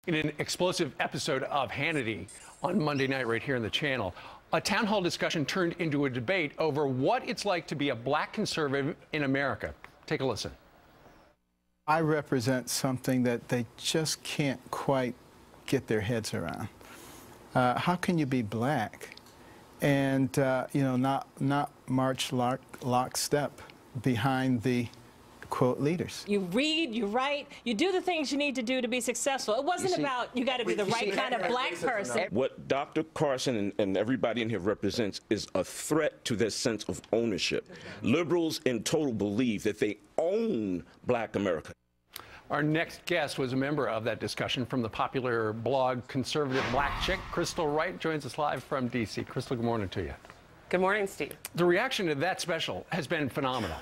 In an explosive episode of Hannity on Monday night right here in the channel, a town hall discussion turned into a debate over what it's like to be a black conservative in America. Take a listen. I represent something that they just can't quite get their heads around. How can you be black and not march lockstep behind the quote leaders? You read, you write, you do the things you need to do to be successful. It wasn't about you got to be the right kind of black person. What Dr. Carson and everybody in here represents is a threat to their sense of ownership. Liberals in total believe that they own black America. Our next guest was a member of that discussion from the popular blog Conservative Black Chick. Crystal Wright joins us live from D.C. Crystal, good morning to you. Good morning, Steve. The reaction to that special has been phenomenal.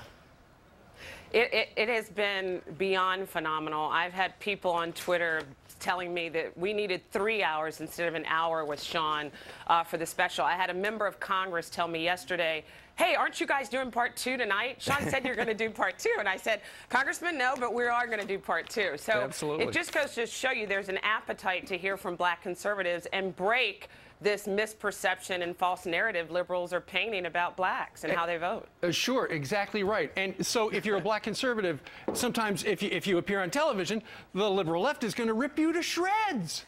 It has been beyond phenomenal. I've had people on Twitter telling me that we needed 3 hours instead of an hour with Sean for the special. I had a member of Congress tell me yesterday, hey, aren't you guys doing part 2 tonight? Sean said you're going to do part 2. And I said, Congressman, no, but we are going to do part 2. So absolutely. It just goes to show you there's an appetite to hear from black conservatives and break this misperception and false narrative liberals are painting about blacks and how they vote. Sure, exactly right. And so if you're a black conservative, sometimes if you appear on television, the liberal left is going to rip you to shreds.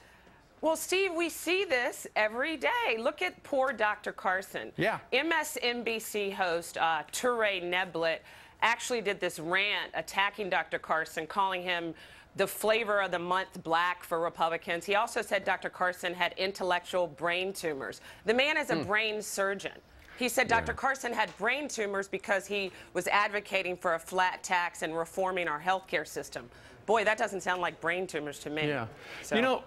Well, Steve, we see this every day. Look at poor Dr. Carson. Yeah. MSNBC host Touré Neblett actually did this rant attacking Dr. Carson, calling him the flavor of the month black for Republicans. He also said Dr. Carson had intellectual brain tumors. The man is a brain surgeon. He said Dr. Carson had brain tumors because he was advocating for a flat tax and reforming our healthcare system. Boy, that doesn't sound like brain tumors to me. Yeah. So.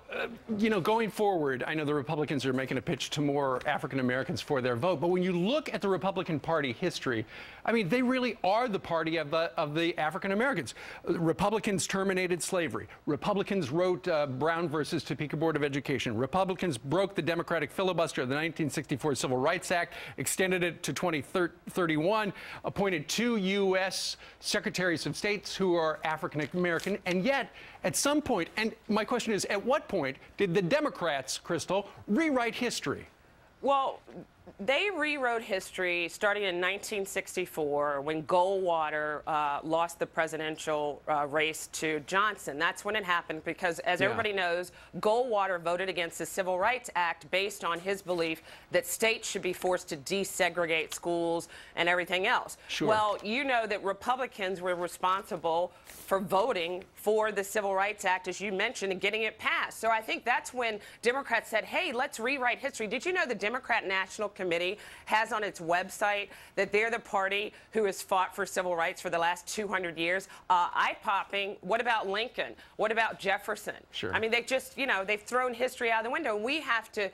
Going forward, I know the Republicans are making a pitch to more African Americans for their vote, but when you look at the Republican Party history, I mean, they really are the party of the African Americans. Republicans terminated slavery. Republicans wrote Brown versus Topeka Board of Education. Republicans broke the Democratic filibuster of the 1964 Civil Rights Act, extended it to 2031, appointed 2 U.S. Secretaries of States who are African American. And yet, at some point, and my question is, at what point did the Democrats, Crystal, rewrite history? Well, they rewrote history starting in 1964 when Goldwater lost the presidential race to Johnson. That's when it happened because, as everybody knows, Goldwater voted against the Civil Rights Act based on his belief that states should be forced to desegregate schools and everything else. Sure. Well, you know that Republicans were responsible for voting for the Civil Rights Act, as you mentioned, and getting it passed. So I think that's when Democrats said, hey, let's rewrite history. Did you know the Democrat National Committee has on its website that they're the party who has fought for civil rights for the last 200 years? Eye-popping. What about Lincoln? What about Jefferson? Sure. I mean, they just, they've thrown history out of the window. And we have to,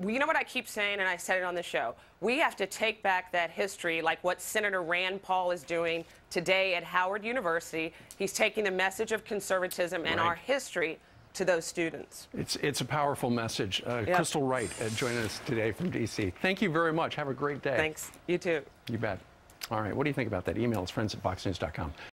you know what I keep saying, and I said it on the show, we have to take back that history like what Senator Rand Paul is doing today at Howard University. He's taking the message of conservatism and our history to those students. It's a powerful message. Crystal Wright joining us today from D.C. Thank you very much. Have a great day. Thanks. You too. You bet. All right. What do you think about that? Email us, friends@foxnews.com.